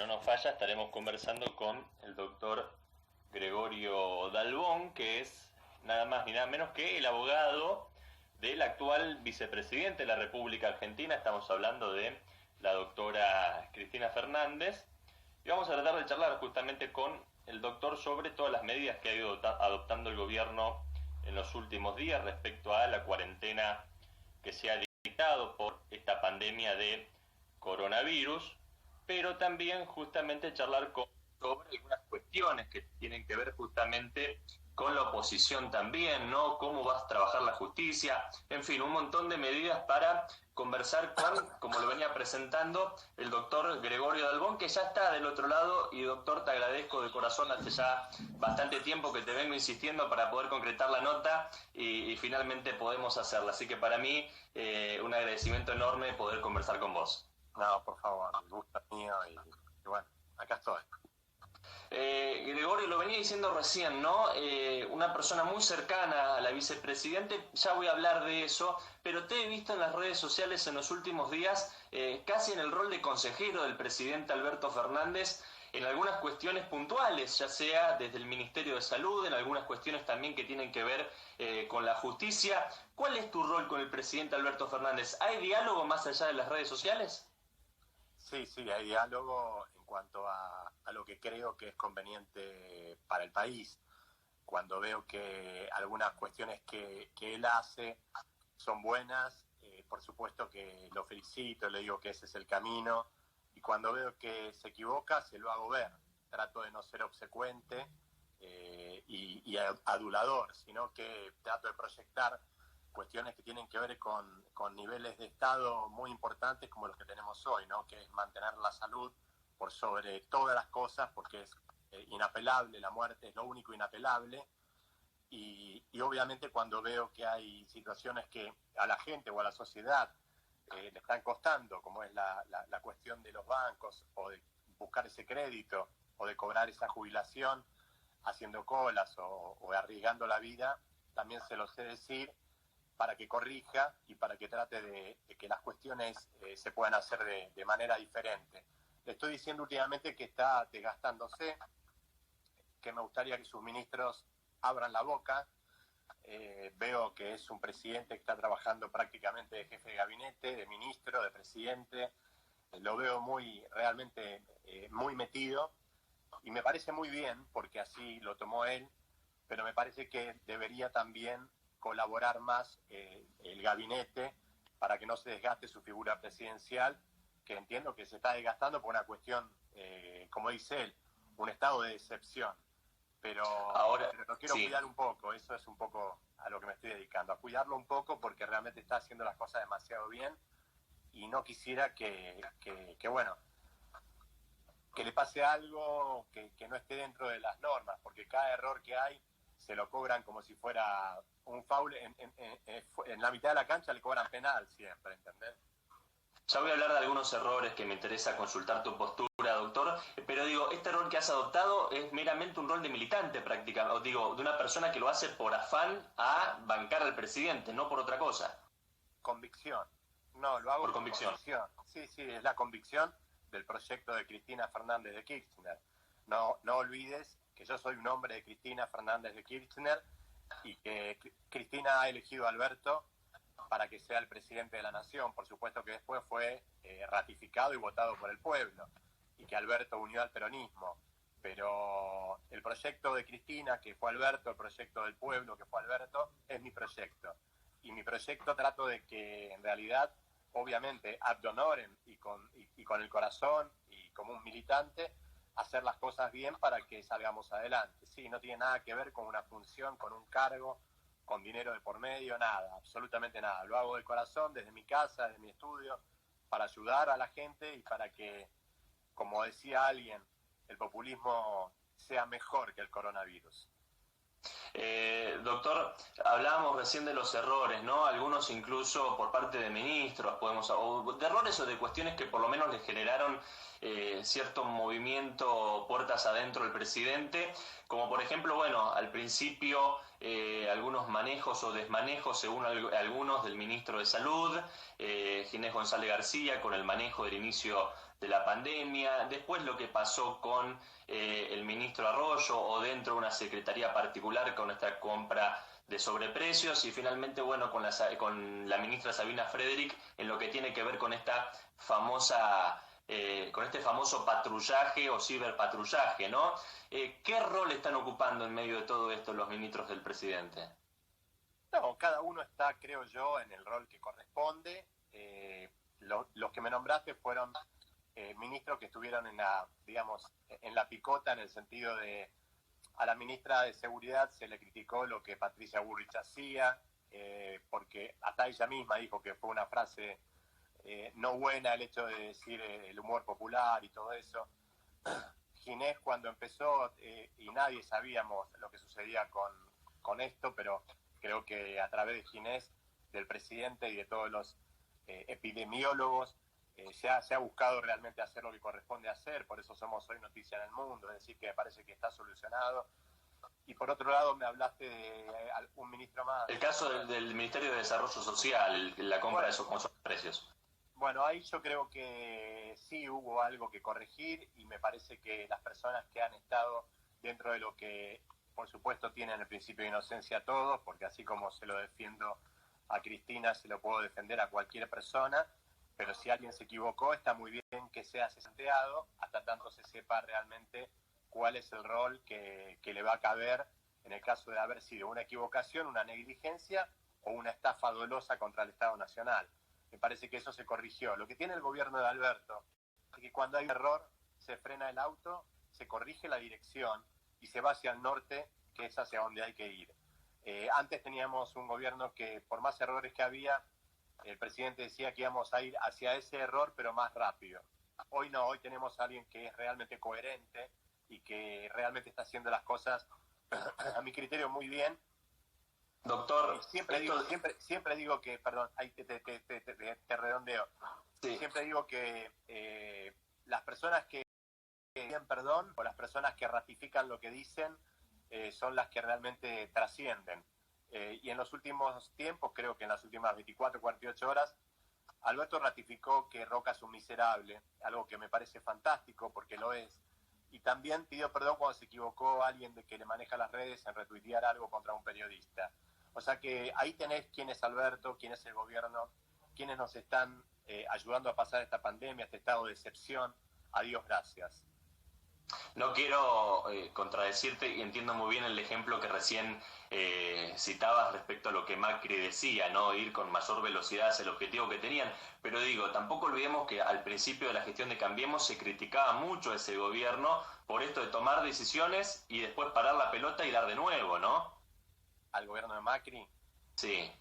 no nos falla, estaremos conversando con el doctor Gregorio Dalbón, que es nada más ni nada menos que el abogado del actual vicepresidente de la República Argentina. Estamos hablando de la doctora Cristina Fernández. Y vamos a tratar de charlar justamente con el doctor sobre todas las medidas que ha ido adoptando el gobierno en los últimos días respecto a la cuarentena que se ha dictado por esta pandemia de coronavirus, pero también justamente charlar sobre algunas cuestiones que tienen que ver justamente con la oposición también, ¿no? Cómo va a trabajar la justicia, en fin, un montón de medidas para conversar con, como lo venía presentando, el doctor Gregorio Dalbón, que ya está del otro lado. Y doctor, te agradezco de corazón, hace ya bastante tiempo que te vengo insistiendo para poder concretar la nota y finalmente podemos hacerla, así que para mí un agradecimiento enorme poder conversar con vos. No, por favor, el gusto es mío y bueno, acá estoy. Gregorio, lo venía diciendo recién, ¿no? Una persona muy cercana a la vicepresidente, ya voy a hablar de eso, pero te he visto en las redes sociales en los últimos días casi en el rol de consejero del presidente Alberto Fernández en algunas cuestiones puntuales, ya sea desde el Ministerio de Salud, en algunas cuestiones también que tienen que ver con la justicia. ¿Cuál es tu rol con el presidente Alberto Fernández? ¿Hay diálogo más allá de las redes sociales? Sí, hay diálogo en cuanto a lo que creo que es conveniente para el país. Cuando veo que algunas cuestiones que él hace son buenas, por supuesto que lo felicito, le digo que ese es el camino, y cuando veo que se equivoca, se lo hago ver. Trato de no ser obsecuente y adulador, sino que trato de proyectar cuestiones que tienen que ver con niveles de Estado muy importantes como los que tenemos hoy, ¿no? Que es mantener la salud por sobre todas las cosas, porque es inapelable, la muerte es lo único inapelable, y obviamente cuando veo que hay situaciones que a la gente o a la sociedad le están costando, como es la cuestión de los bancos, o de buscar ese crédito, o de cobrar esa jubilación haciendo colas o arriesgando la vida, también se lo sé decir, para que corrija y para que trate de que las cuestiones se puedan hacer de manera diferente. Le estoy diciendo últimamente que está desgastándose, que me gustaría que sus ministros abran la boca. Veo que es un presidente que está trabajando prácticamente de jefe de gabinete, de ministro, de presidente. Lo veo realmente muy metido, y me parece muy bien porque así lo tomó él, pero me parece que debería también colaborar más el gabinete para que no se desgaste su figura presidencial, que entiendo que se está desgastando por una cuestión, como dice él, un estado de decepción. Pero lo quiero cuidar un poco, eso es un poco a lo que me estoy dedicando, a cuidarlo un poco porque realmente está haciendo las cosas demasiado bien y no quisiera que le pase algo que no esté dentro de las normas, porque cada error que hay se lo cobran como si fuera un foul, en la mitad de la cancha le cobran penal siempre, ¿entendés? Ya voy a hablar de algunos errores que me interesa consultar tu postura, doctor, pero digo, este rol que has adoptado es meramente un rol de militante prácticamente, o digo, de una persona que lo hace por afán a bancar al presidente, no por otra cosa. Convicción. No, lo hago por convicción. Sí, es la convicción del proyecto de Cristina Fernández de Kirchner. No olvides que yo soy un hombre de Cristina Fernández de Kirchner y que Cristina ha elegido a Alberto para que sea el presidente de la nación. Por supuesto que después fue ratificado y votado por el pueblo, y que Alberto unió al peronismo. Pero el proyecto de Cristina, que fue Alberto, el proyecto del pueblo, que fue Alberto, es mi proyecto. Y mi proyecto trato de que en realidad, obviamente, ad honorem y con el corazón y como un militante, hacer las cosas bien para que salgamos adelante. Sí, no tiene nada que ver con una función, con un cargo, con dinero de por medio, nada, absolutamente nada. Lo hago de corazón, desde mi casa, desde mi estudio, para ayudar a la gente y para que, como decía alguien, el populismo sea mejor que el coronavirus. Doctor, hablábamos recién de los errores, ¿no? Algunos incluso por parte de ministros, o de errores o de cuestiones que por lo menos le generaron cierto movimiento puertas adentro al presidente, como por ejemplo, bueno, al principio algunos manejos o desmanejos, según algunos, del ministro de Salud, Ginés González García, con el manejo del inicio de la pandemia, después lo que pasó con el ministro Arroyo o dentro de una secretaría particular con esta compra de sobreprecios y finalmente, bueno, con la ministra Sabina Frederick en lo que tiene que ver con esta famosa... con este famoso patrullaje o ciberpatrullaje, ¿no? ¿Qué rol están ocupando en medio de todo esto los ministros del presidente? No, cada uno está, creo yo, en el rol que corresponde. Los que me nombraste fueron ministros que estuvieron en la, digamos, en la picota, en el sentido de a la ministra de Seguridad se le criticó lo que Patricia Bullrich hacía, porque hasta ella misma dijo que fue una frase no buena el hecho de decir el humor popular y todo eso. Ginés cuando empezó, y nadie sabíamos lo que sucedía con esto, pero creo que a través de Ginés, del presidente y de todos los epidemiólogos, se ha buscado realmente hacer lo que corresponde hacer, por eso somos hoy noticia en el mundo, es decir, que me parece que está solucionado. Y por otro lado me hablaste de un ministro más. El caso del Ministerio de Desarrollo Social, la compra de esos precios. Bueno, ahí yo creo que sí hubo algo que corregir y me parece que las personas que han estado dentro de lo que, por supuesto, tienen el principio de inocencia todos, porque así como se lo defiendo a Cristina, se lo puedo defender a cualquier persona, pero si alguien se equivocó, está muy bien que sea cesanteado hasta tanto se sepa realmente cuál es el rol que le va a caber en el caso de haber sido una equivocación, una negligencia o una estafa dolosa contra el Estado Nacional. Me parece que eso se corrigió. Lo que tiene el gobierno de Alberto es que cuando hay un error se frena el auto, se corrige la dirección y se va hacia el norte, que es hacia donde hay que ir. Antes teníamos un gobierno que por más errores que había, el presidente decía que íbamos a ir hacia ese error pero más rápido. Hoy no, hoy tenemos a alguien que es realmente coherente y que realmente está haciendo las cosas a mi criterio muy bien. Doctor, siempre digo que, perdón, ahí te redondeo. Sí. Siempre digo que las personas que piden perdón o las personas que ratifican lo que dicen son las que realmente trascienden. Y en los últimos tiempos, creo que en las últimas 24, 48 horas, Alberto ratificó que Roca es un miserable, algo que me parece fantástico porque lo es. Y también pidió perdón cuando se equivocó alguien de que le maneja las redes en retuitear algo contra un periodista. O sea que ahí tenés quién es Alberto, quién es el gobierno, quiénes nos están ayudando a pasar esta pandemia, este estado de excepción. A Dios gracias. No quiero contradecirte y entiendo muy bien el ejemplo que recién citabas respecto a lo que Macri decía, ¿no? Ir con mayor velocidad hacia el objetivo que tenían. Pero digo, tampoco olvidemos que al principio de la gestión de Cambiemos se criticaba mucho a ese gobierno por esto de tomar decisiones y después parar la pelota y dar de nuevo, ¿no? ¿Al gobierno de Macri? Sí.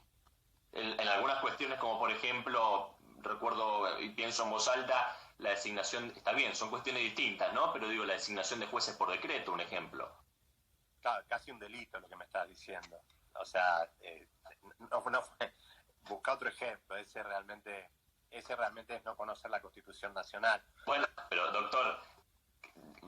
En algunas cuestiones, como por ejemplo, recuerdo y pienso en voz alta, la designación, está bien, son cuestiones distintas, ¿no? Pero digo, la designación de jueces por decreto, un ejemplo. Claro, casi un delito lo que me estás diciendo. O sea, no busca otro ejemplo, ese realmente es no conocer la Constitución Nacional. Bueno, pero doctor,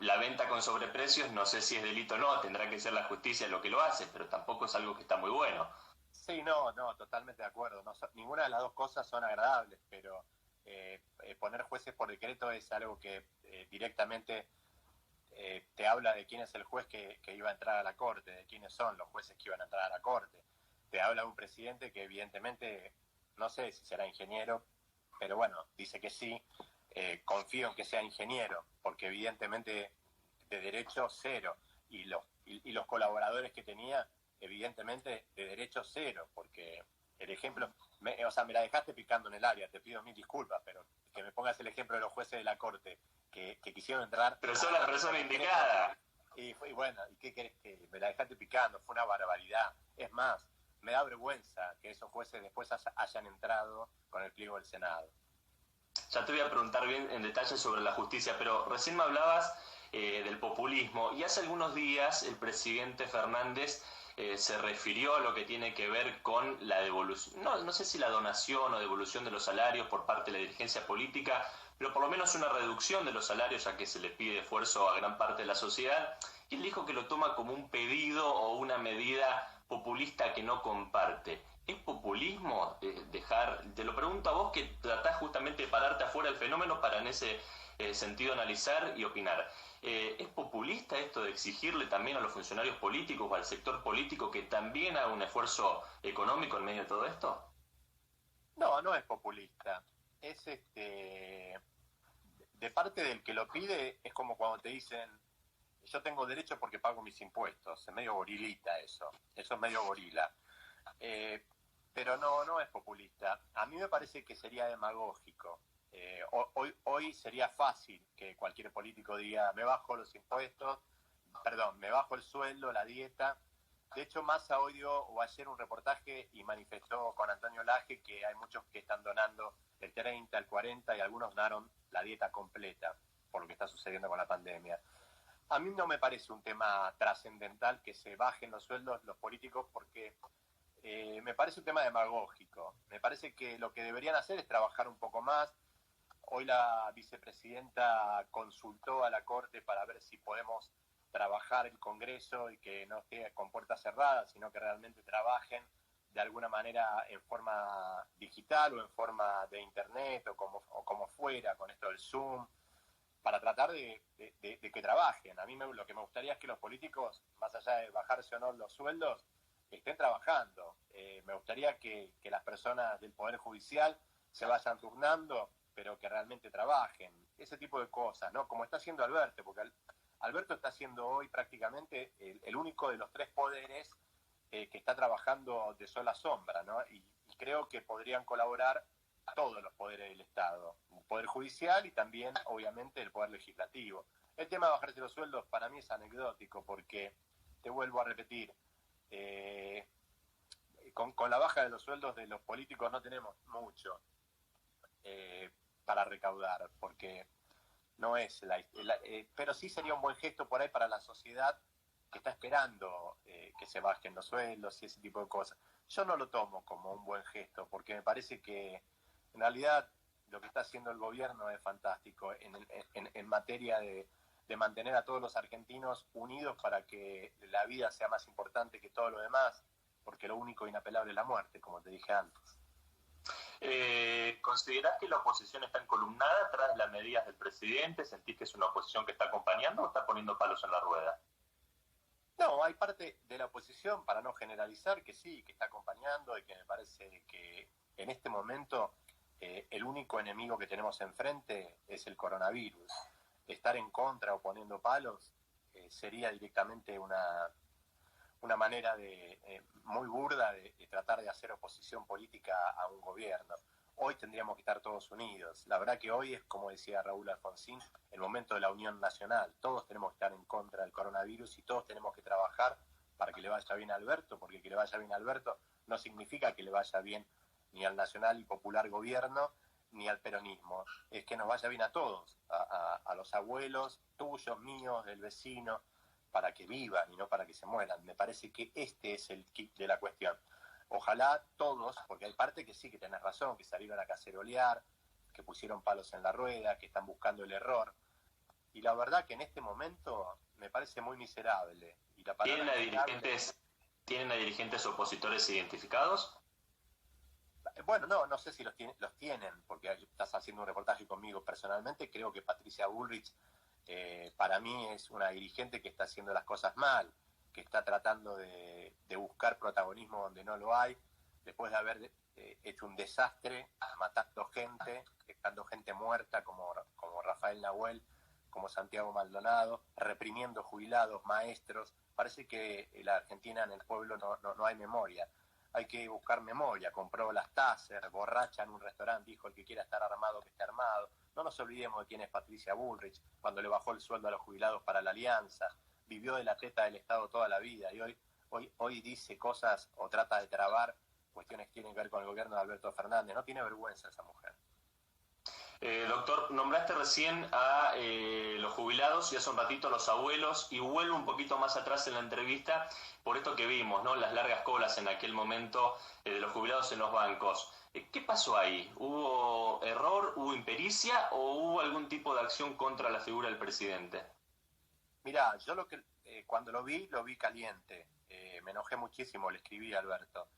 la venta con sobreprecios, no sé si es delito o no, tendrá que ser la justicia lo que lo hace, pero tampoco es algo que está muy bueno. Sí, no, totalmente de acuerdo. No, ninguna de las dos cosas son agradables, pero poner jueces por decreto es algo que directamente te habla de quién es el juez que iba a entrar a la corte, de quiénes son los jueces que iban a entrar a la corte. Te habla de un presidente que evidentemente, no sé si será ingeniero, pero bueno, dice que sí. Confío en que sea ingeniero, porque evidentemente de derecho cero, y los colaboradores que tenía, evidentemente de derecho cero, porque el ejemplo, me la dejaste picando en el área, te pido mil disculpas, pero que me pongas el ejemplo de los jueces de la corte que quisieron entrar. Pero son la persona indicada. Y bueno, ¿y qué querés que me la dejaste picando? Fue una barbaridad. Es más, me da vergüenza que esos jueces después hayan entrado con el pliego del Senado. Ya te voy a preguntar bien en detalle sobre la justicia, pero recién me hablabas del populismo y hace algunos días el presidente Fernández se refirió a lo que tiene que ver con la devolución, no sé si la donación o devolución de los salarios por parte de la dirigencia política, pero por lo menos una reducción de los salarios, ya que se le pide esfuerzo a gran parte de la sociedad, y él dijo que lo toma como un pedido o una medida populista que no comparte. ¿Es populismo dejar, te lo pregunto a vos que tratás justamente de pararte afuera del fenómeno para en ese sentido analizar y opinar. ¿Es populista esto de exigirle también a los funcionarios políticos o al sector político que también haga un esfuerzo económico en medio de todo esto? No, no es populista. Es de parte del que lo pide, es como cuando te dicen, yo tengo derecho porque pago mis impuestos. Es medio gorilita eso. Eso es medio gorila. Pero no es populista. A mí me parece que sería demagógico. Hoy sería fácil que cualquier político diga, me bajo los impuestos, perdón, me bajo el sueldo, la dieta. De hecho, Massa hoy dio o ayer un reportaje y manifestó con Antonio Laje que hay muchos que están donando el 30, el 40 y algunos donaron la dieta completa por lo que está sucediendo con la pandemia. A mí no me parece un tema trascendental que se bajen los sueldos los políticos porque me parece un tema demagógico. Me parece que lo que deberían hacer es trabajar un poco más. Hoy la vicepresidenta consultó a la Corte para ver si podemos trabajar el Congreso y que no esté con puertas cerradas, sino que realmente trabajen de alguna manera en forma digital o en forma de internet o como fuera, con esto del Zoom, para tratar de que trabajen. A mí lo que me gustaría es que los políticos, más allá de bajarse o no los sueldos, estén trabajando. Me gustaría que las personas del Poder Judicial se vayan turnando, pero que realmente trabajen. Ese tipo de cosas, ¿no? Como está haciendo Alberto, porque Alberto está siendo hoy prácticamente el único de los tres poderes que está trabajando de sola sombra, ¿no? Y creo que podrían colaborar todos los poderes del Estado, el Poder Judicial y también, obviamente, el Poder Legislativo. El tema de bajarse los sueldos para mí es anecdótico porque, te vuelvo a repetir, con la baja de los sueldos de los políticos no tenemos mucho para recaudar, porque no es pero sí sería un buen gesto por ahí para la sociedad que está esperando que se bajen los sueldos y ese tipo de cosas. Yo no lo tomo como un buen gesto, porque me parece que en realidad lo que está haciendo el gobierno es fantástico en materia de mantener a todos los argentinos unidos para que la vida sea más importante que todo lo demás, porque lo único inapelable es la muerte, como te dije antes. ¿Considerás que la oposición está encolumnada tras las medidas del presidente? ¿Sentís que es una oposición que está acompañando o está poniendo palos en la rueda? No, hay parte de la oposición, para no generalizar, que sí, que está acompañando y que me parece que en este momento el único enemigo que tenemos enfrente es el coronavirus. Estar en contra o poniendo palos sería directamente una manera muy burda de tratar de hacer oposición política a un gobierno. Hoy tendríamos que estar todos unidos. La verdad que hoy es, como decía Raúl Alfonsín, el momento de la unión nacional. Todos tenemos que estar en contra del coronavirus y todos tenemos que trabajar para que le vaya bien a Alberto, porque que le vaya bien a Alberto no significa que le vaya bien ni al nacional y popular gobierno, ni al peronismo. Es que nos vaya bien a todos, a los abuelos, tuyos, míos, del vecino, para que vivan y no para que se mueran. Me parece que este es el kit de la cuestión. Ojalá todos, porque hay parte que sí, que tenés razón, que salieron a cacerolear, que pusieron palos en la rueda, que están buscando el error. Y la verdad que en este momento me parece muy miserable. Y la ¿Tienen a dirigentes opositores identificados? Bueno, no sé si los tienen, porque estás haciendo un reportaje conmigo personalmente. Creo que Patricia Bullrich para mí es una dirigente que está haciendo las cosas mal, que está tratando de buscar protagonismo donde no lo hay, después de haber hecho un desastre, matando gente, dejando gente muerta como Rafael Nahuel, como Santiago Maldonado, reprimiendo jubilados, maestros. Parece que la Argentina en el pueblo no hay memoria. Hay que buscar memoria. Compró las Taser, borracha en un restaurante, dijo el que quiera estar armado que esté armado. No nos olvidemos de quién es Patricia Bullrich, cuando le bajó el sueldo a los jubilados para la Alianza. Vivió de la teta del Estado toda la vida y hoy dice cosas o trata de trabar cuestiones que tienen que ver con el gobierno de Alberto Fernández. No tiene vergüenza esa mujer. Doctor, nombraste recién a los jubilados y hace un ratito a los abuelos, y vuelvo un poquito más atrás en la entrevista por esto que vimos, ¿no? Las largas colas en aquel momento de los jubilados en los bancos. ¿Qué pasó ahí? ¿Hubo error, hubo impericia o hubo algún tipo de acción contra la figura del presidente? Mirá, yo cuando lo vi caliente. Me enojé muchísimo, le escribí a Alberto.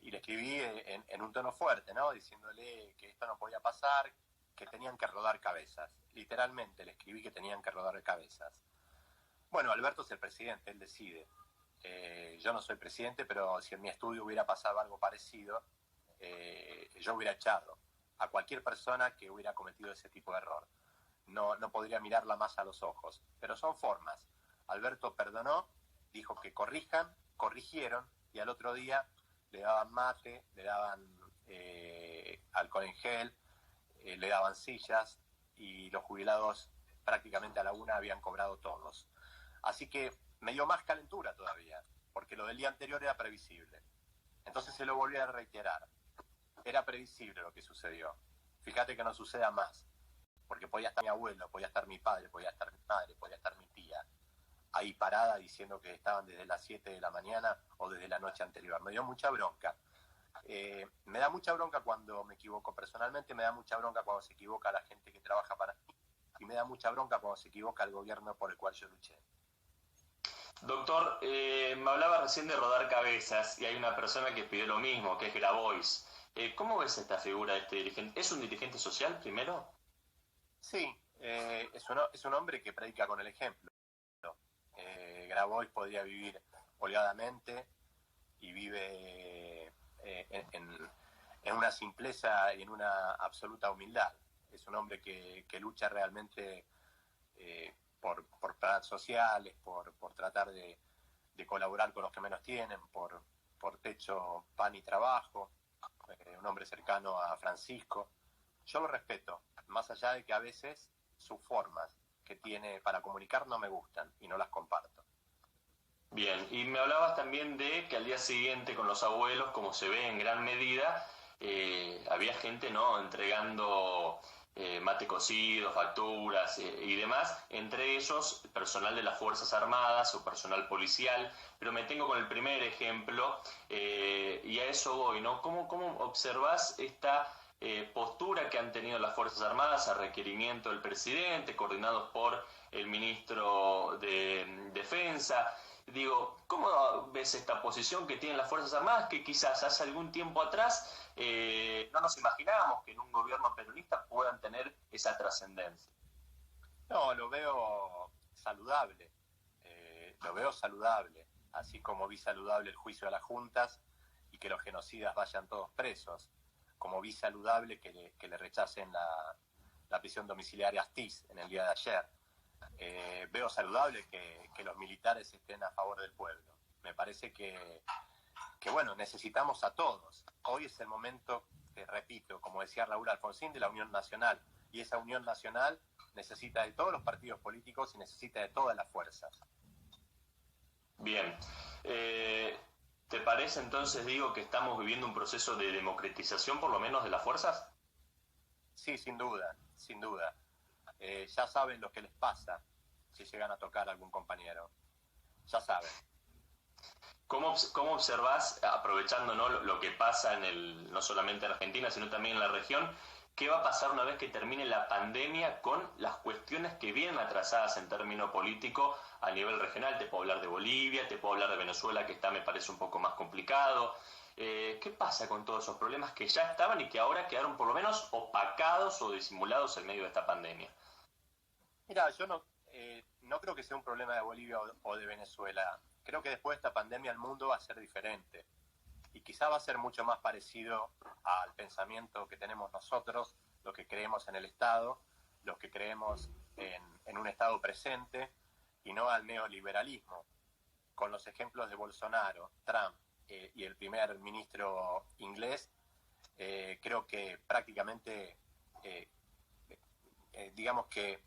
Y le escribí en un tono fuerte, ¿no? Diciéndole que esto no podía pasar, que tenían que rodar cabezas. literalmente le escribí que tenían que rodar cabezas. Bueno, Alberto es el presidente, él decide. Yo no soy presidente, pero si en mi estudio hubiera pasado algo parecido, yo hubiera echado a cualquier persona que hubiera cometido ese tipo de error. No podría mirarla más a los ojos, pero son formas. Alberto perdonó, dijo que corrigieron, y al otro día le daban mate, le daban alcohol en gel, le daban sillas, y los jubilados prácticamente a la una habían cobrado todos. Así que me dio más calentura todavía, porque lo del día anterior era previsible. Entonces se lo volví a reiterar. Era previsible lo que sucedió. Fíjate que no suceda más, porque podía estar mi abuelo, podía estar mi padre, podía estar mi madre, podía estar mi tía, ahí parada diciendo que estaban desde las 7 de la mañana o desde la noche anterior. Me dio mucha bronca. Me da mucha bronca cuando me equivoco personalmente, me da mucha bronca cuando se equivoca la gente que trabaja para mí, y me da mucha bronca cuando se equivoca el gobierno por el cual yo luché. Doctor, me hablaba recién de rodar cabezas y hay una persona que pidió lo mismo, que es Grabois. ¿Cómo ves esta figura de este dirigente? ¿Es un dirigente social primero? Sí, es un hombre que predica con el ejemplo. Grabois podría vivir holgadamente y vive en una simpleza y en una absoluta humildad. Es un hombre que lucha realmente por planes sociales, por tratar de colaborar con los que menos tienen, por techo, pan y trabajo. Un hombre cercano a Francisco. Yo lo respeto, más allá de que a veces sus formas que tiene para comunicar no me gustan y no las comparto. Bien, y me hablabas también de que al día siguiente con los abuelos, como se ve en gran medida, había gente, ¿no?, entregando mate cocido, facturas y demás, entre ellos personal de las Fuerzas Armadas o personal policial, pero me tengo con el primer ejemplo y a eso voy, ¿no? ¿Cómo observás esta postura que han tenido las Fuerzas Armadas a requerimiento del presidente, coordinados por el ministro de Defensa? Digo, ¿cómo ves esta posición que tienen las Fuerzas Armadas que quizás hace algún tiempo atrás no nos imaginábamos que en un gobierno peronista puedan tener esa trascendencia? No, lo veo saludable, así como vi saludable el juicio a las juntas y que los genocidas vayan todos presos, como vi saludable que le rechacen la prisión domiciliaria a Astiz en el día de ayer. Veo saludable que los militares estén a favor del pueblo. Me parece que bueno, necesitamos a todos. Hoy es el momento, repito, como decía Raúl Alfonsín, de la Unión Nacional. Y esa Unión Nacional necesita de todos los partidos políticos y necesita de todas las fuerzas. Bien. ¿Te parece entonces, digo, que estamos viviendo un proceso de democratización, por lo menos, de las fuerzas? Sí, sin duda, sin duda. Ya saben lo que les pasa si llegan a tocar a algún compañero. Ya saben. ¿Cómo observás, aprovechando, ¿no?, lo que pasa no solamente en Argentina, sino también en la región, qué va a pasar una vez que termine la pandemia con las cuestiones que vienen atrasadas en términos políticos a nivel regional? Te puedo hablar de Bolivia, te puedo hablar de Venezuela, que me parece un poco más complicado. ¿Qué pasa con todos esos problemas que ya estaban y que ahora quedaron por lo menos opacados o disimulados en medio de esta pandemia? Mira, yo no creo que sea un problema de Bolivia o de Venezuela. Creo que después de esta pandemia el mundo va a ser diferente y quizá va a ser mucho más parecido al pensamiento que tenemos nosotros, los que creemos en el Estado, los que creemos en un Estado presente y no al neoliberalismo. Con los ejemplos de Bolsonaro, Trump y el primer ministro inglés, creo que prácticamente, digamos que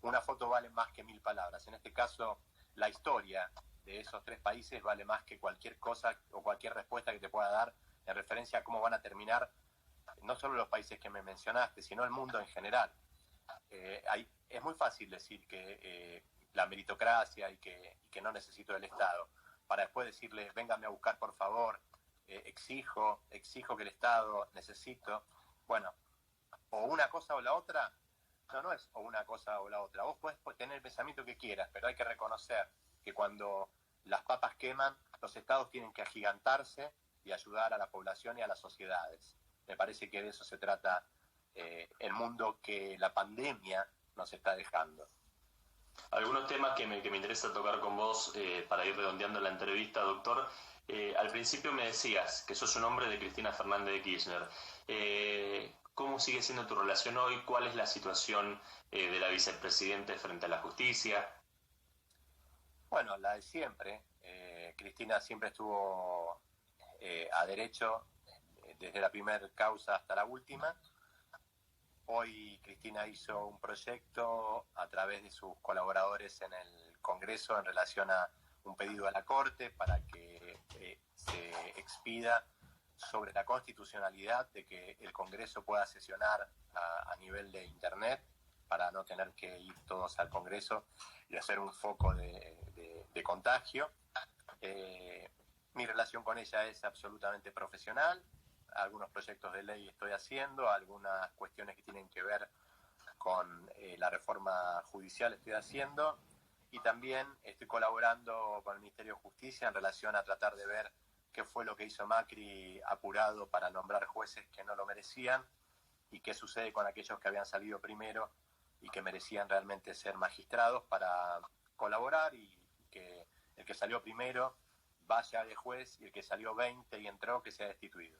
una foto vale más que 1000 palabras. En este caso, la historia de esos tres países vale más que cualquier cosa o cualquier respuesta que te pueda dar en referencia a cómo van a terminar no solo los países que me mencionaste, sino el mundo en general. Es muy fácil decir que la meritocracia y que no necesito del Estado, para después decirles, vénganme a buscar por favor, exijo que el Estado, necesito. Bueno, o una cosa o la otra. No es o una cosa o la otra. Vos podés tener el pensamiento que quieras, pero hay que reconocer que cuando las papas queman, los estados tienen que agigantarse y ayudar a la población y a las sociedades. Me parece que de eso se trata el mundo que la pandemia nos está dejando. Algunos temas que me interesa tocar con vos para ir redondeando la entrevista, doctor. Al principio me decías que sos un hombre de Cristina Fernández de Kirchner. ¿Cómo sigue siendo tu relación hoy? ¿Cuál es la situación de la vicepresidente frente a la justicia? Bueno, la de siempre. Cristina siempre estuvo a derecho desde la primera causa hasta la última. Hoy Cristina hizo un proyecto a través de sus colaboradores en el Congreso en relación a un pedido a la Corte para que se expida sobre la constitucionalidad de que el Congreso pueda sesionar a nivel de Internet para no tener que ir todos al Congreso y hacer un foco de contagio. Mi relación con ella es absolutamente profesional. Algunos proyectos de ley estoy haciendo, algunas cuestiones que tienen que ver con la reforma judicial estoy haciendo, y también estoy colaborando con el Ministerio de Justicia en relación a tratar de ver qué fue lo que hizo Macri apurado para nombrar jueces que no lo merecían y qué sucede con aquellos que habían salido primero y que merecían realmente ser magistrados, para colaborar y que el que salió primero vaya de juez y el que salió 20 y entró que sea destituido.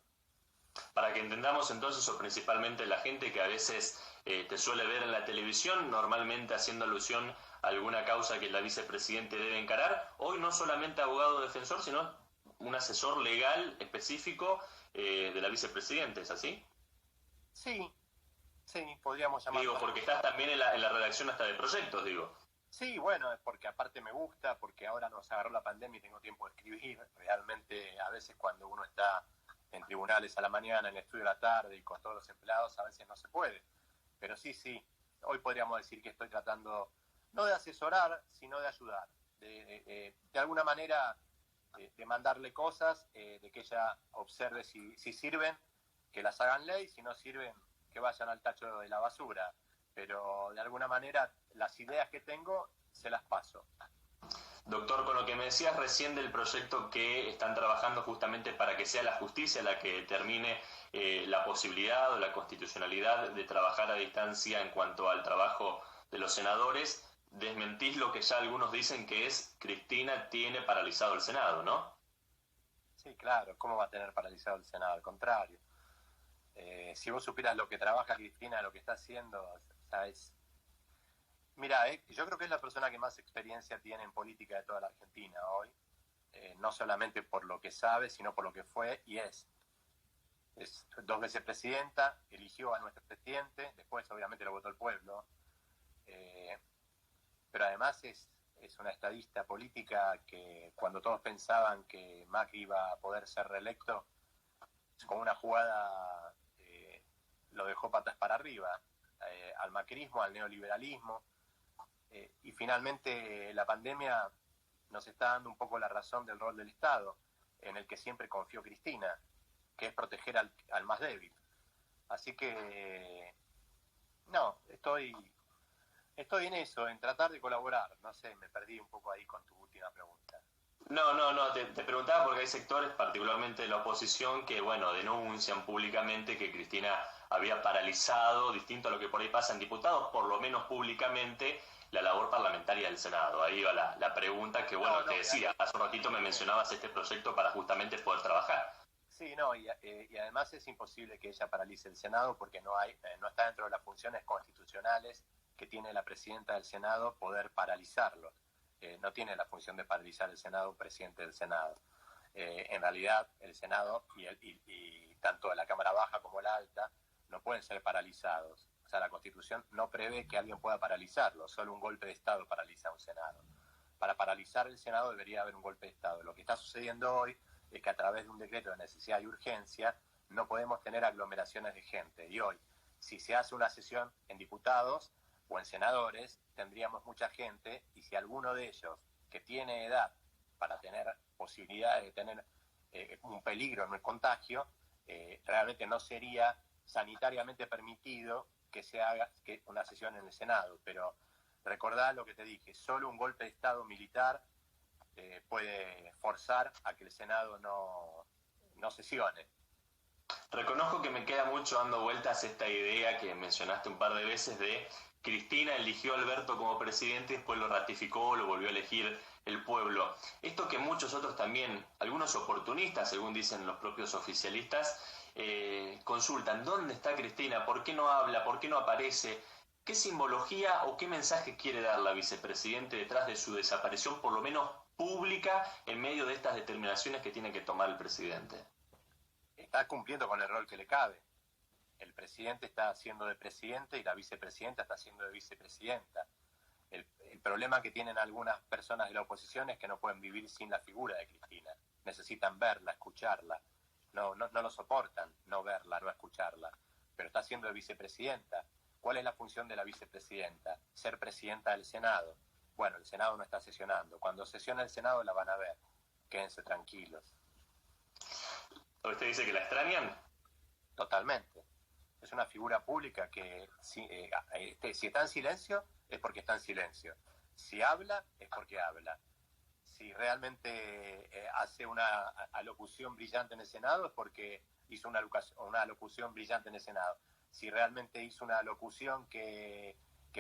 Para que entendamos entonces, o principalmente la gente que a veces te suele ver en la televisión, normalmente haciendo alusión a alguna causa que la vicepresidente debe encarar, hoy no solamente abogado defensor, sino un asesor legal específico de la vicepresidenta, ¿es así? Sí, podríamos llamarlo. Digo, porque estás también en la redacción hasta de proyectos, digo. Sí, bueno, es porque aparte me gusta, porque ahora nos agarró la pandemia y tengo tiempo de escribir. Realmente a veces cuando uno está en tribunales a la mañana, en el estudio a la tarde y con todos los empleados, a veces no se puede. Pero sí, hoy podríamos decir que estoy tratando no de asesorar, sino de ayudar. De alguna manera de mandarle cosas, de que ella observe si sirven, que las hagan ley, si no sirven, que vayan al tacho de la basura. Pero de alguna manera las ideas que tengo se las paso. Doctor, con lo que me decías recién del proyecto que están trabajando justamente para que sea la justicia la que determine la posibilidad o la constitucionalidad de trabajar a distancia en cuanto al trabajo de los senadores, desmentís lo que ya algunos dicen que es Cristina tiene paralizado el Senado, ¿no? Sí, claro, ¿cómo va a tener paralizado el Senado? Al contrario. Si vos supieras lo que trabaja Cristina, lo que está haciendo, ¿sabes? Mira, yo creo que es la persona que más experiencia tiene en política de toda la Argentina hoy, no solamente por lo que sabe, sino por lo que fue y es. Es 2 veces presidenta, eligió a nuestro presidente, después obviamente lo votó el pueblo, pero además es una estadista política que cuando todos pensaban que Macri iba a poder ser reelecto, con una jugada lo dejó patas para arriba, al macrismo, al neoliberalismo. Y finalmente la pandemia nos está dando un poco la razón del rol del Estado, en el que siempre confió Cristina, que es proteger al más débil. Así que, no, estoy en eso, en tratar de colaborar. No sé, me perdí un poco ahí con tu última pregunta. No, te preguntaba porque hay sectores, particularmente de la oposición, que, bueno, denuncian públicamente que Cristina había paralizado, distinto a lo que por ahí pasa en diputados, por lo menos públicamente, la labor parlamentaria del Senado. Ahí va la pregunta que, bueno, te decía, hace un ratito me mencionabas este proyecto para justamente poder trabajar. Sí, no, y además es imposible que ella paralice el Senado porque no está dentro de las funciones constitucionales que tiene la presidenta del Senado poder paralizarlo. No tiene la función de paralizar el Senado un presidente del Senado. En realidad el Senado y tanto la Cámara Baja como la Alta no pueden ser paralizados. O sea, la Constitución no prevé que alguien pueda paralizarlo, solo un golpe de Estado paraliza un Senado. Para paralizar el Senado debería haber un golpe de Estado. Lo que está sucediendo hoy es que a través de un decreto de necesidad y urgencia no podemos tener aglomeraciones de gente. Y hoy, si se hace una sesión en diputados o en senadores, tendríamos mucha gente, y si alguno de ellos que tiene edad para tener posibilidad de tener un peligro en el contagio, realmente no sería sanitariamente permitido que se haga una sesión en el Senado. Pero recordá lo que te dije, solo un golpe de Estado militar puede forzar a que el Senado no sesione. Reconozco que me queda mucho dando vueltas esta idea que mencionaste un par de veces de Cristina eligió a Alberto como presidente y después lo ratificó, lo volvió a elegir el pueblo. Esto que muchos otros también, algunos oportunistas, según dicen los propios oficialistas, consultan, ¿dónde está Cristina? ¿Por qué no habla? ¿Por qué no aparece? ¿Qué simbología o qué mensaje quiere dar la vicepresidente detrás de su desaparición, por lo menos pública, en medio de estas determinaciones que tiene que tomar el presidente? Está cumpliendo con el rol que le cabe. El presidente está haciendo de presidente y la vicepresidenta está haciendo de vicepresidenta. El problema que tienen algunas personas de la oposición es que no pueden vivir sin la figura de Cristina. Necesitan verla, escucharla. No lo soportan, no verla, no escucharla. Pero está haciendo de vicepresidenta. ¿Cuál es la función de la vicepresidenta? Ser presidenta del Senado. Bueno, el Senado no está sesionando. Cuando sesiona el Senado la van a ver. Quédense tranquilos. ¿Usted dice que la extrañan? Totalmente. Es una figura pública que si está en silencio es porque está en silencio. Si habla es porque habla. Si realmente hace una alocución brillante en el Senado es porque hizo una alocución brillante en el Senado. Si realmente hizo una alocución que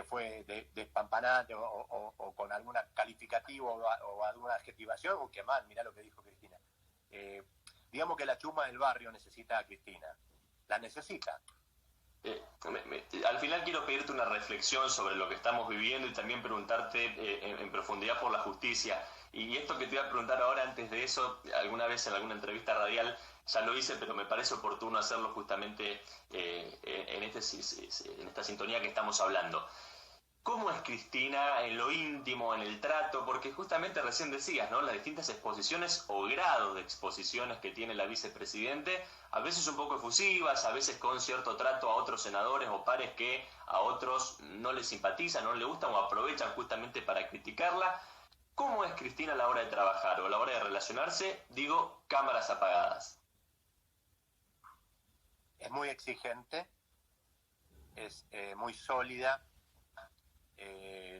fue despampanante o con algún calificativo o alguna adjetivación, o qué mal, mirá lo que dijo Cristina. Digamos que la chuma del barrio necesita a Cristina. La necesita. Al final quiero pedirte una reflexión sobre lo que estamos viviendo y también preguntarte en profundidad por la justicia. Y esto que te iba a preguntar ahora, antes de eso, alguna vez en alguna entrevista radial ya lo hice, pero me parece oportuno hacerlo justamente en esta sintonía que estamos hablando. ¿Cómo es Cristina en lo íntimo, en el trato? Porque justamente recién decías, ¿no? Las distintas exposiciones o grados de exposiciones que tiene la vicepresidente, a veces un poco efusivas, a veces con cierto trato a otros senadores o pares que a otros no les simpatizan, no les gustan o aprovechan justamente para criticarla. ¿Cómo es Cristina a la hora de trabajar o a la hora de relacionarse? Digo, cámaras apagadas. Es muy exigente, es muy sólida.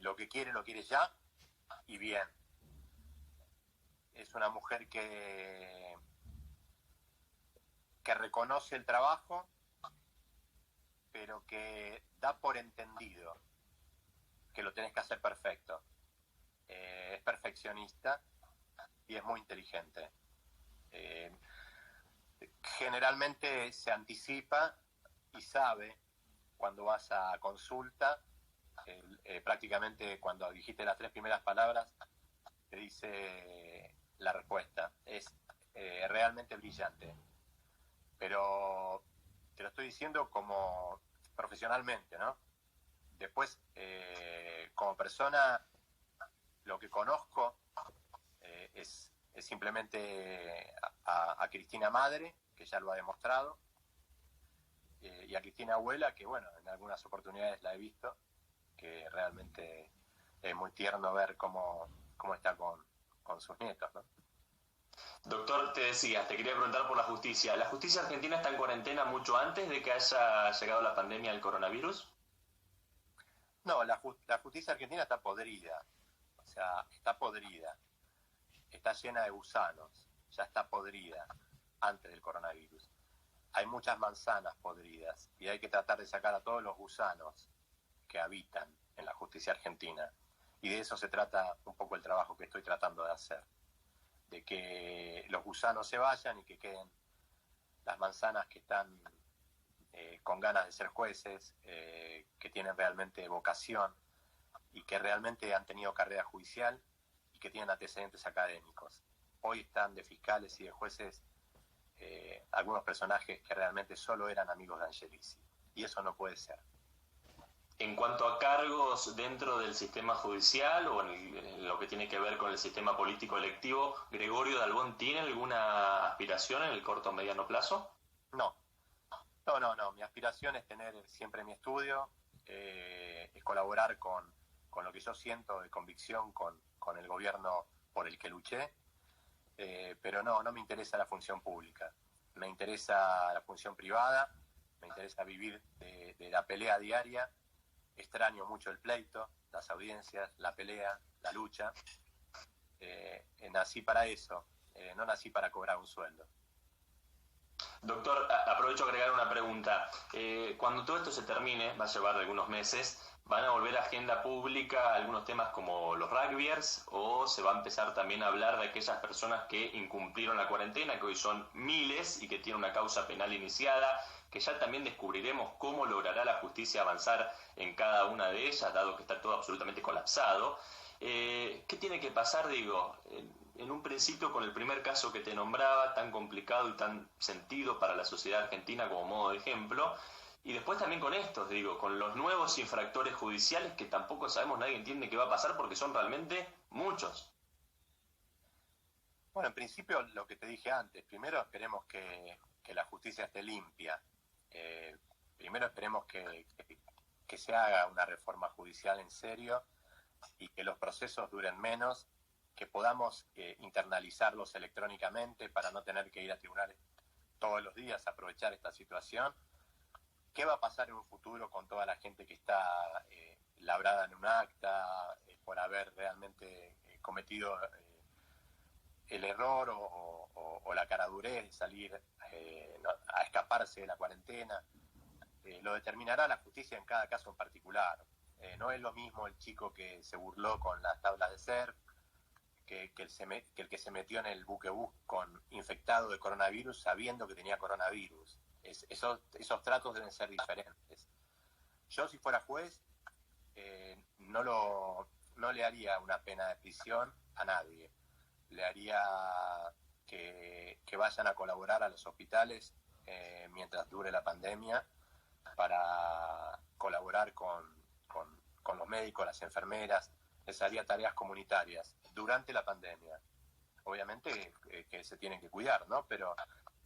Lo que quiere, lo quiere ya y bien. Es una mujer que reconoce el trabajo, pero que da por entendido que lo tenés que hacer perfecto. Es perfeccionista y es muy inteligente. Generalmente se anticipa y sabe cuando vas a consulta. Prácticamente cuando dijiste las 3 primeras palabras te dice la respuesta. Es realmente brillante, pero te lo estoy diciendo como profesionalmente, ¿no? Después, como persona, lo que conozco es simplemente a Cristina Madre, que ya lo ha demostrado, y a Cristina Abuela, que bueno, en algunas oportunidades la he visto, que realmente es muy tierno ver cómo está con sus nietos, ¿no? Doctor, te quería preguntar por la justicia. ¿La justicia argentina está en cuarentena mucho antes de que haya llegado la pandemia del coronavirus? No, la justicia argentina está podrida. O sea, está podrida. Está llena de gusanos. Ya está podrida antes del coronavirus. Hay muchas manzanas podridas y hay que tratar de sacar a todos los gusanos que habitan en la justicia argentina. Y de eso se trata un poco el trabajo que estoy tratando de hacer. De que los gusanos se vayan y que queden las manzanas que están con ganas de ser jueces, que tienen realmente vocación y que realmente han tenido carrera judicial y que tienen antecedentes académicos. Hoy están de fiscales y de jueces algunos personajes que realmente solo eran amigos de Angelici. Y eso no puede ser. En cuanto a cargos dentro del sistema judicial o en lo que tiene que ver con el sistema político electivo, ¿Gregorio Dalbón tiene alguna aspiración en el corto o mediano plazo? No. Mi aspiración es tener siempre mi estudio, es colaborar con lo que yo siento de convicción con el gobierno por el que luché, pero no me interesa la función pública. Me interesa la función privada, me interesa vivir de la pelea diaria. Extraño mucho el pleito, las audiencias, la pelea, la lucha. Nací para eso, no nací para cobrar un sueldo. Doctor, aprovecho a agregar una pregunta. Cuando todo esto se termine, va a llevar algunos meses, ¿van a volver a agenda pública algunos temas como los rugbyers o se va a empezar también a hablar de aquellas personas que incumplieron la cuarentena, que hoy son miles y que tienen una causa penal iniciada, que ya también descubriremos cómo logrará la justicia avanzar en cada una de ellas, dado que está todo absolutamente colapsado? ¿Qué tiene que pasar, digo, en un principio con el primer caso que te nombraba, tan complicado y tan sentido para la sociedad argentina como modo de ejemplo? Y después también con estos, digo, con los nuevos infractores judiciales que tampoco sabemos, nadie entiende qué va a pasar porque son realmente muchos. Bueno, en principio lo que te dije antes, primero esperemos que la justicia esté limpia. Primero esperemos que se haga una reforma judicial en serio y que los procesos duren menos, que podamos internalizarlos electrónicamente para no tener que ir a tribunales todos los días, aprovechar esta situación. ¿Qué va a pasar en un futuro con toda la gente que está labrada en un acta por haber realmente cometido el error o la caradurez de salir a escaparse de la cuarentena? Lo determinará la justicia en cada caso en particular. No es lo mismo el chico que se burló con las tablas de surf que el que se metió en el buquebús con infectado de coronavirus sabiendo que tenía coronavirus. Esos tratos deben ser diferentes. Yo, si fuera juez, no le haría una pena de prisión a nadie. Le haría que vayan a colaborar a los hospitales mientras dure la pandemia para colaborar con los médicos, las enfermeras. Les haría tareas comunitarias durante la pandemia. Obviamente que se tienen que cuidar, ¿no? Pero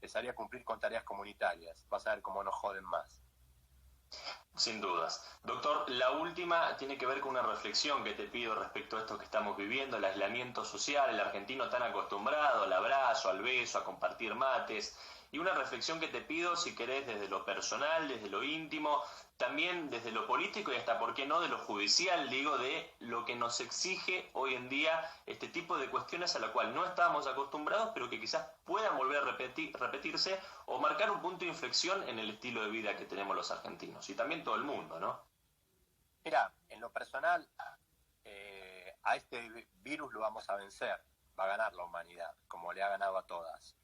les haría cumplir con tareas comunitarias. Vas a ver cómo no joden más. Sin dudas. Doctor, la última tiene que ver con una reflexión que te pido respecto a esto que estamos viviendo, el aislamiento social, el argentino tan acostumbrado al abrazo, al beso, a compartir mates, y una reflexión que te pido, si querés, desde lo personal, desde lo íntimo, también desde lo político y hasta, ¿por qué no?, de lo judicial, digo, de lo que nos exige hoy en día este tipo de cuestiones a la cual no estábamos acostumbrados, pero que quizás puedan volver a repetirse o marcar un punto de inflexión en el estilo de vida que tenemos los argentinos y también todo el mundo, ¿no? Mira, en lo personal, a este virus lo vamos a vencer, va a ganar la humanidad, como le ha ganado a todas.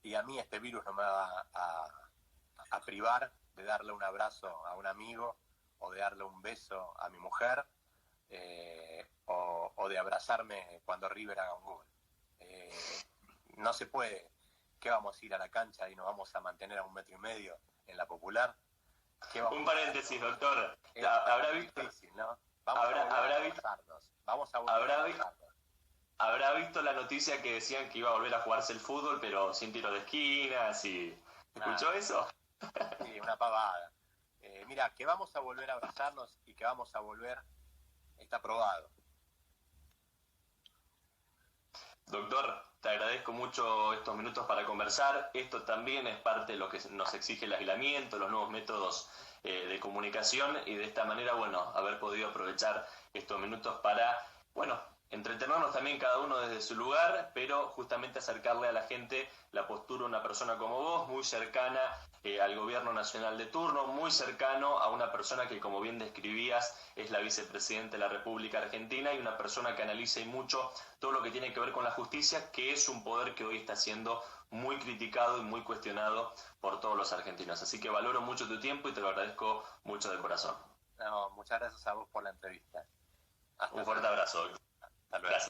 Y a mí este virus no me va a privar de darle un abrazo a un amigo o de darle un beso a mi mujer o de abrazarme cuando River haga un gol. No se puede. ¿Qué vamos a ir a la cancha y nos vamos a mantener a 1,5 metros en la Popular? Un paréntesis, doctor. ¿Habrá visto? Difícil, ¿no? Vamos a volver a abrazarnos. Habrá visto la noticia que decían que iba a volver a jugarse el fútbol, pero sin tiro de esquinas y... ¿Escuchó eso? Sí, una pavada. Mira, que vamos a volver a abrazarnos y que vamos a volver, está probado. Doctor, te agradezco mucho estos minutos para conversar. Esto también es parte de lo que nos exige el aislamiento, los nuevos métodos de comunicación y de esta manera, bueno, haber podido aprovechar estos minutos para, bueno, entretenernos también cada uno desde su lugar, pero justamente acercarle a la gente la postura de una persona como vos, muy cercana al gobierno nacional de turno, muy cercano a una persona que, como bien describías, es la vicepresidenta de la República Argentina y una persona que analiza y mucho todo lo que tiene que ver con la justicia, que es un poder que hoy está siendo muy criticado y muy cuestionado por todos los argentinos. Así que valoro mucho tu tiempo y te lo agradezco mucho de corazón. No, muchas gracias a vos por la entrevista. Un fuerte abrazo. Hasta luego. Gracias.